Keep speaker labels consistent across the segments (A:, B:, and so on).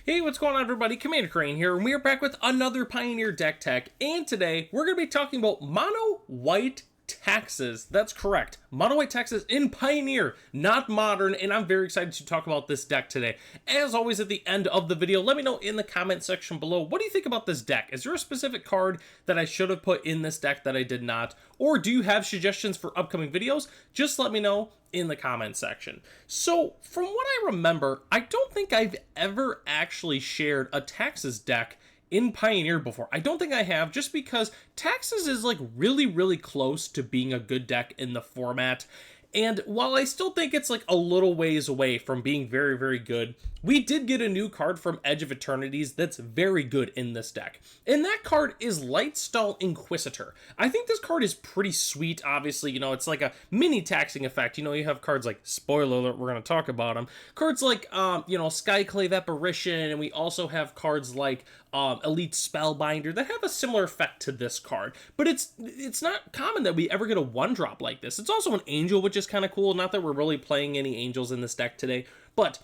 A: Hey, what's going on, everybody? Commander Crane here, and we are back with another Pioneer deck tech. And today we're going to be talking about mono white taxes. That's correct, mono white taxes in Pioneer, not modern. And I'm very excited to talk about this deck today. As always, at the end of the video, let me know in the comment section below, what do you think about this deck? Is there a specific card that I should have put in this deck that I did not? Or do you have suggestions for upcoming videos? Just let me know in the comment section. So from what I remember, I don't think I've ever actually shared a taxes deck in Pioneer before. I don't think I have, just because taxes is like really close to being a good deck in the format. And while I still think it's like a little ways away from being very good, we did get a new card from Edge of Eternities that's very good in this deck. And that card is Lightstall Inquisitor. I think this card is pretty sweet, obviously. You know, it's like a mini taxing effect. You know, you have cards like, spoiler alert, we're going to talk about them. Cards like, Skyclave Apparition, and we also have cards like Elite Spellbinder that have a similar effect to this card. But it's not common that we ever get a one-drop like this. It's also an Angel, which is kind of cool. Not that we're really playing any Angels in this deck today, but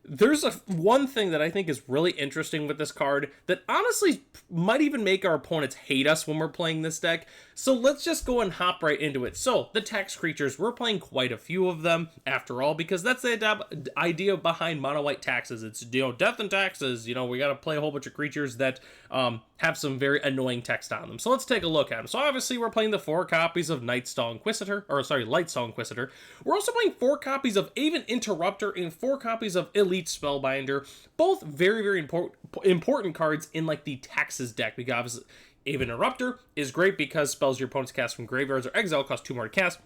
A: there's one thing that I think is really interesting with this card that honestly might even make our opponents hate us when we're playing this deck. So let's just go and hop right into it. So the tax creatures, we're playing quite a few of them after all, because that's the idea behind mono white taxes. It's, death and taxes. We got to play a whole bunch of creatures that have some very annoying text on them. So let's take a look at them. So obviously we're playing the 4 copies of Lightstall Inquisitor. We're also playing 4 copies of Aven Interrupter and 4 copies of Elite Spellbinder. Both very important cards in like the taxes deck, because Aven Interrupter is great because spells your opponents cast from graveyards or exile cost 2 more to cast.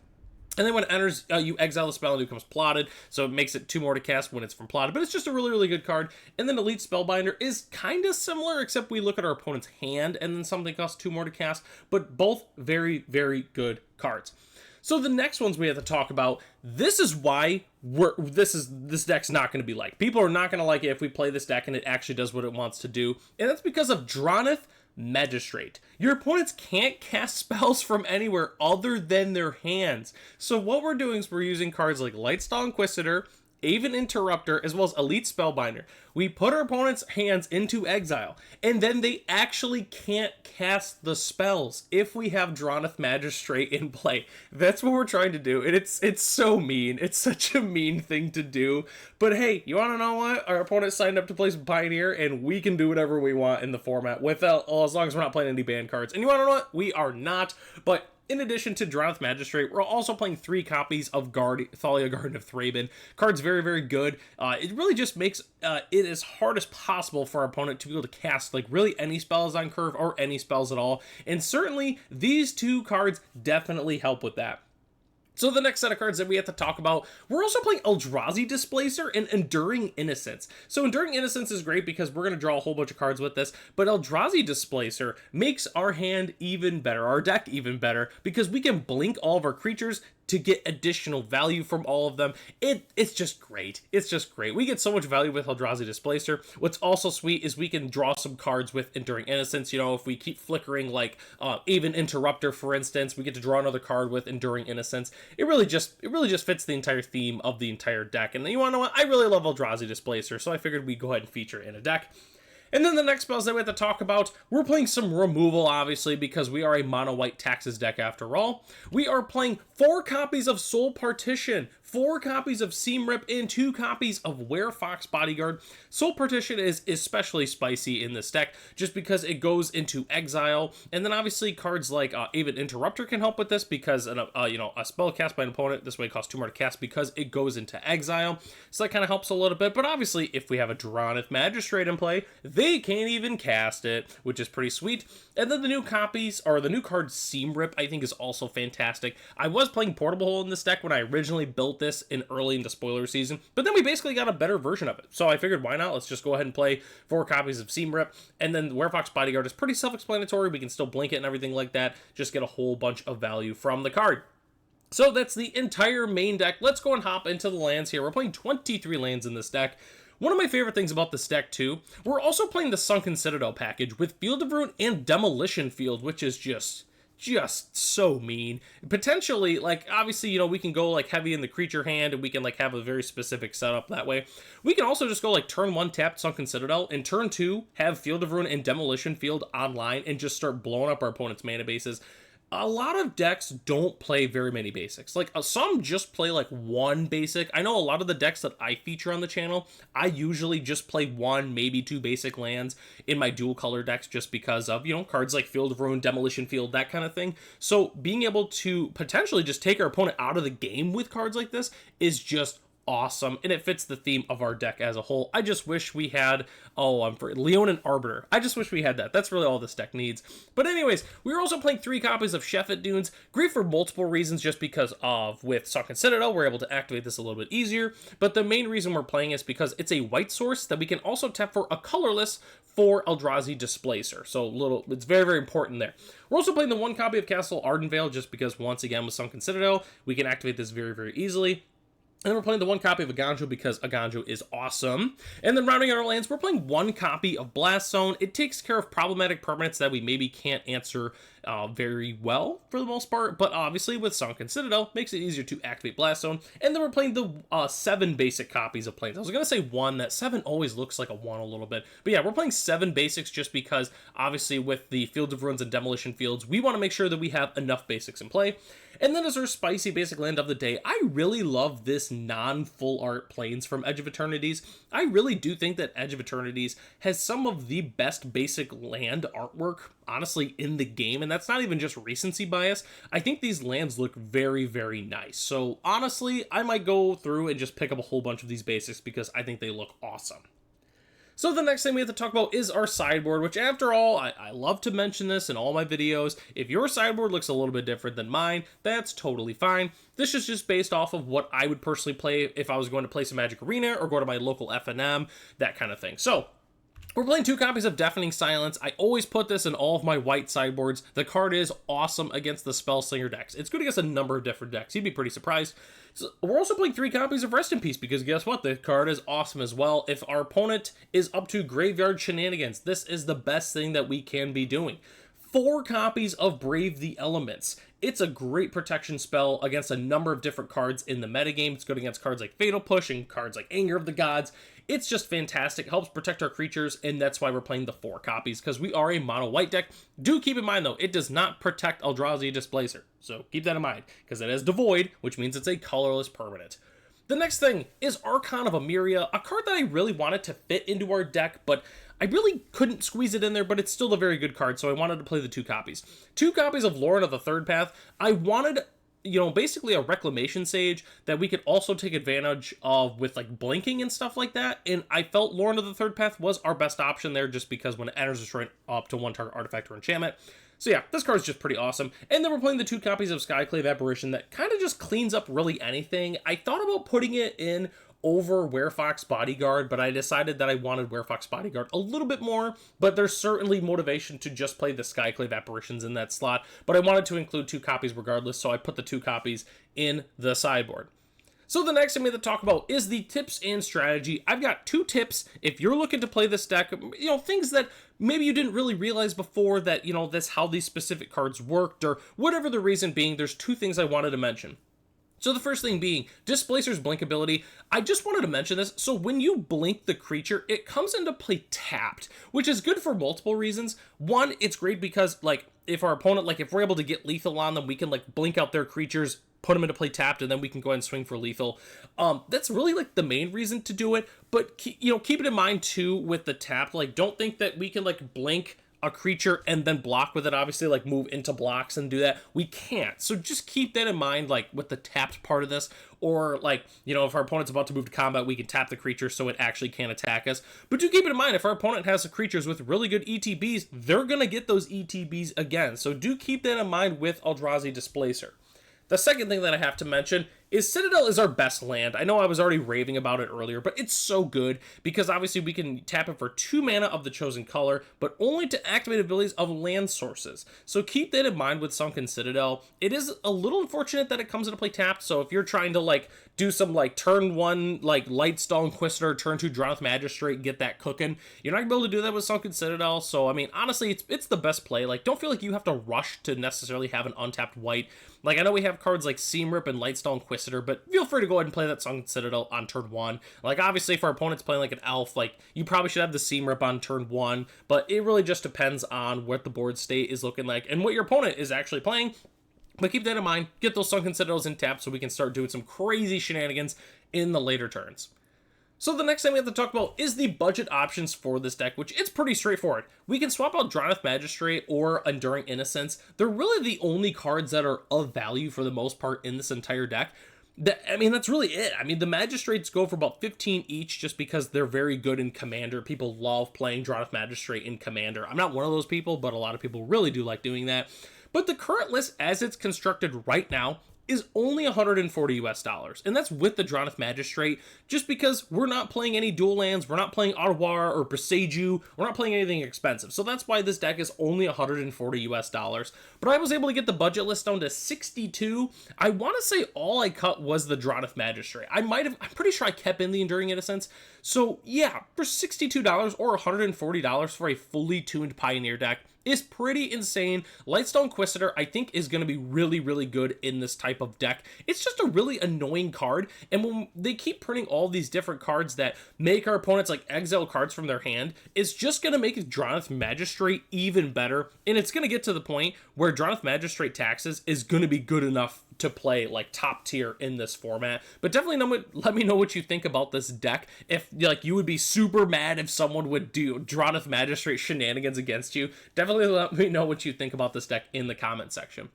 A: And then when it enters, you exile the spell and it becomes plotted, so it makes it 2 more to cast when it's from plotted. But it's just a really good card. And then Elite Spellbinder is kind of similar, except we look at our opponent's hand and then something costs 2 more to cast. But both very good cards. So the next ones we have to talk about, this is why this deck's not going to be liked. People are not going to like it if we play this deck and it actually does what it wants to do. And that's because of Droneth Magistrate. Your opponents can't cast spells from anywhere other than their hands. So what we're doing is we're using cards like Lightstall Inquisitor, Aven Interrupter, as well as Elite Spellbinder. We put our opponent's hands into exile, and then they actually can't cast the spells if we have Droneth Magistrate in play. That's what we're trying to do, and it's so mean. It's such a mean thing to do. But hey, you want to know what? Our opponent signed up to play some Pioneer, and we can do whatever we want in the format, without, as long as we're not playing any banned cards. And you want to know what? We are not, but in addition to Droneth Magistrate, we're also playing 3 copies of Thalia, Garden of Thraben. Card's very good. It really just makes it as hard as possible for our opponent to be able to cast like really any spells on curve or any spells at all. And certainly these 2 cards definitely help with that. So the next set of cards that we have to talk about, we're also playing Eldrazi Displacer and Enduring Innocence. So Enduring Innocence is great because we're going to draw a whole bunch of cards with this, but Eldrazi Displacer makes our hand even better, our deck even better, because we can blink all of our creatures to get additional value from all of them. It's just great. It's just great. We get so much value with Eldrazi Displacer. What's also sweet is we can draw some cards with Enduring Innocence. If we keep flickering like Aven Interrupter, for instance, we get to draw another card with Enduring Innocence. It really just fits the entire theme of the entire deck. And you want to know what? I really love Eldrazi Displacer, so I figured we'd go ahead and feature it in a deck. And then the next spells that we have to talk about, we're playing some removal, obviously, because we are a mono-white taxes deck after all. We are playing 4 copies of Soul Partition, 4 copies of Seam Rip, and 2 copies of Werefox Bodyguard. Soul Partition is especially spicy in this deck, just because it goes into exile. And then obviously cards like Aven Interrupter can help with this, because a spell cast by an opponent this way costs 2 more to cast because it goes into exile. So that kind of helps a little bit. But obviously, if we have a Droneth Magistrate in play, they can't even cast it, which is pretty sweet. And then the new copies, or the new card Seam Rip, I think is also fantastic. I was playing Portable Hole in this deck when I originally built this early into spoiler season, but then we basically got a better version of it. So I figured, why not? Let's just go ahead and play 4 copies of Seam Rip. And then Werefox Bodyguard is pretty self-explanatory. We can still blink it and everything like that. Just get a whole bunch of value from the card. So that's the entire main deck. Let's go and hop into the lands here. We're playing 23 lands in this deck. One of my favorite things about this deck, too, we're also playing the Sunken Citadel package with Field of Ruin and Demolition Field, which is just just so mean. Potentially, like, obviously, you know, we can go like heavy in the creature hand and we can like have a very specific setup that way. We can also just go like turn 1 tap Sunken Citadel, and turn 2 have Field of Ruin and Demolition Field online and just start blowing up our opponent's mana bases. A lot of decks don't play very many basics. Like, some just play like 1 basic. I know a lot of the decks that I feature on the channel, I usually just play 1, maybe 2 basic lands in my dual color decks just because of, you know, cards like Field of Ruin, Demolition Field, that kind of thing. So being able to potentially just take our opponent out of the game with cards like this is just awesome, and it fits the theme of our deck as a whole. I just wish we had, Leonin Arbiter. I just wish we had that. That's really all this deck needs. But anyways, we were also playing 3 copies of Sheffet Dunes. Great for multiple reasons, just because of, with Sunken Citadel, we're able to activate this a little bit easier, but the main reason we're playing is because it's a white source that we can also tap for a colorless for Eldrazi Displacer. So it's very, very important there. We're also playing the 1 copy of Castle Ardenvale, just because, once again, with Sunken Citadel, we can activate this very, very easily. And then we're playing the 1 copy of Aganjo because Aganjo is awesome. And then rounding out our lands, we're playing 1 copy of Blast Zone. It takes care of problematic permanents that we maybe can't answer very well for the most part, but obviously with Sunken Citadel, makes it easier to activate Blast Zone. And then we're playing the 7 basic copies of Plains. I was going to say 1, that 7 always looks like a 1 a little bit. But yeah, we're playing 7 basics just because, obviously, with the Field of Ruins and Demolition Fields, we want to make sure that we have enough basics in play. And then as our spicy basic land of the day, I really love this non-full art Plains from Edge of Eternities. I really do think that Edge of Eternities has some of the best basic land artwork, honestly, in the game, and that's not even just recency bias. I think these lands look very, very nice. So honestly, I might go through and just pick up a whole bunch of these basics because I think they look awesome. So the next thing we have to talk about is our sideboard, which, after all, I love to mention this in all my videos. If your sideboard looks a little bit different than mine, that's totally fine. This is just based off of what I would personally play if I was going to play some Magic Arena or go to my local FNM, that kind of thing. So we're playing 2 copies of Deafening Silence. I always put this in all of my white sideboards. The card is awesome against the Spellslinger decks. It's good against a number of different decks. You'd be pretty surprised. So we're also playing 3 copies of Rest in Peace because guess what? The card is awesome as well. If our opponent is up to graveyard shenanigans, this is the best thing that we can be doing. 4 copies of Brave the Elements. It's a great protection spell against a number of different cards in the metagame. It's good against cards like Fatal Push and cards like Anger of the Gods. It's just fantastic. It helps protect our creatures, and that's why we're playing the 4 copies, because we are a mono white deck. Do keep in mind, though, it does not protect Eldrazi Displacer. So keep that in mind, because it has Devoid, which means it's a colorless permanent. The next thing is Archon of Emeria, a card that I really wanted to fit into our deck, but I really couldn't squeeze it in there, but it's still a very good card, so I wanted to play the 2 copies. 2 copies of Lauren of the Third Path. I wanted, you know, basically a Reclamation Sage that we could also take advantage of with, like, blinking and stuff like that, and I felt Lauren of the Third Path was our best option there just because when it enters, it's right up to 1 target artifact or enchantment. So yeah, this card is just pretty awesome. And then we're playing the 2 copies of Skyclave Apparition that kind of just cleans up really anything. I thought about putting it in over Werefox Bodyguard, but I decided that I wanted Werefox Bodyguard a little bit more, but there's certainly motivation to just play the Skyclave Apparitions in that slot, but I wanted to include 2 copies regardless, so I put the 2 copies in the sideboard. So the next thing we have to talk about is the tips and strategy. I've got 2 tips if you're looking to play this deck, you know, things that maybe you didn't really realize before that, you know, that's how these specific cards worked, or whatever the reason being. There's 2 things I wanted to mention. So the first thing being Displacer's blink ability. I just wanted to mention this. So when you blink the creature, it comes into play tapped, which is good for multiple reasons. One, it's great because, like, if our opponent, like, if we're able to get lethal on them, we can, like, blink out their creatures, put them into play tapped, and then we can go ahead and swing for lethal. That's really, like, the main reason to do it. But, you know, keep it in mind, too, with the tap. Like, don't think that we can, like, blink a creature and then block with it, obviously, like move into blocks and do that. We can't. So just keep that in mind, like with the tapped part of this, or like, you know, if our opponent's about to move to combat, we can tap the creature so it actually can't attack us. But do keep it in mind, if our opponent has creatures with really good ETBs, they're going to get those ETBs again. So do keep that in mind with Eldrazi Displacer. The second thing that I have to mention is Citadel is our best land. I know I was already raving about it earlier, but it's so good because obviously we can tap it for 2 mana of the chosen color, but only to activate abilities of land sources. So keep that in mind with Sunken Citadel. It is a little unfortunate that it comes into play tapped, so if you're trying to like do some like turn 1 like Lightstall Inquisitor, turn 2 Droneth Magistrate, get that cooking, you're not gonna be able to do that with Sunken Citadel. So I mean, honestly, it's the best play. Like, don't feel like you have to rush to necessarily have an untapped white. Like, I know we have cards like Seam Rip and Lightstall Inquisitor, but feel free to go ahead and play that Sunken Citadel on turn 1. Like, obviously, for opponents playing like an elf, like, you probably should have the Seam Rip on turn 1, but it really just depends on what the board state is looking like and what your opponent is actually playing. But keep that in mind, get those Sunken Citadels in tap so we can start doing some crazy shenanigans in the later turns. So the next thing we have to talk about is the budget options for this deck, which it's pretty straightforward. We can swap out Droneth Magistrate or Enduring Innocence. They're really the only cards that are of value for the most part in this entire deck. I mean, that's really it. I mean, the Magistrates go for about 15 each just because they're very good in Commander. People love playing Droneth Magistrate in Commander. I'm not one of those people, but a lot of people really do like doing that. But the current list as it's constructed right now is only $140 US, and that's with the Droneth Magistrate, just because we're not playing any dual lands, we're not playing Arwar or Boseiju, we're not playing anything expensive, so that's why this deck is only $140 US. But I was able to get the budget list down to 62. I want to say all I cut was the Droneth Magistrate. I'm pretty sure I kept in the Enduring Innocence. So yeah, for $62 or $140 for a fully tuned Pioneer deck is pretty insane. Lightstone Inquisitor, I think, is going to be really, really good in this type of deck. It's just a really annoying card, and when they keep printing all these different cards that make our opponents like exile cards from their hand, it's just going to make Droneth Magistrate even better, and it's going to get to the point where Droneth Magistrate Taxes is going to be good enough to play like top tier in this format. But definitely let me know what you think about this deck. If like you would be super mad if someone would do Droneth Magistrate shenanigans against you, definitely let me know what you think about this deck in the comment section.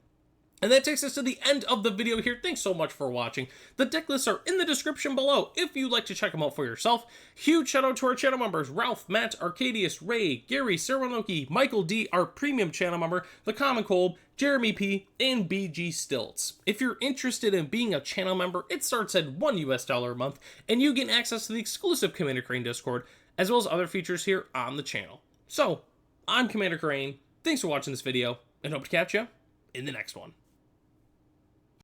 A: And that takes us to the end of the video here. Thanks so much for watching. The deck lists are in the description below if you'd like to check them out for yourself. Huge shout out to our channel members, Ralph, Matt, Arcadius, Ray, Gary, Serwanoki, Michael D, our premium channel member, The Common Cold, Jeremy P, and BG Stilts. If you're interested in being a channel member, it starts at $1 US a month, and you get access to the exclusive Commander Crane Discord, as well as other features here on the channel. So, I'm Commander Crane, thanks for watching this video, and hope to catch you in the next one.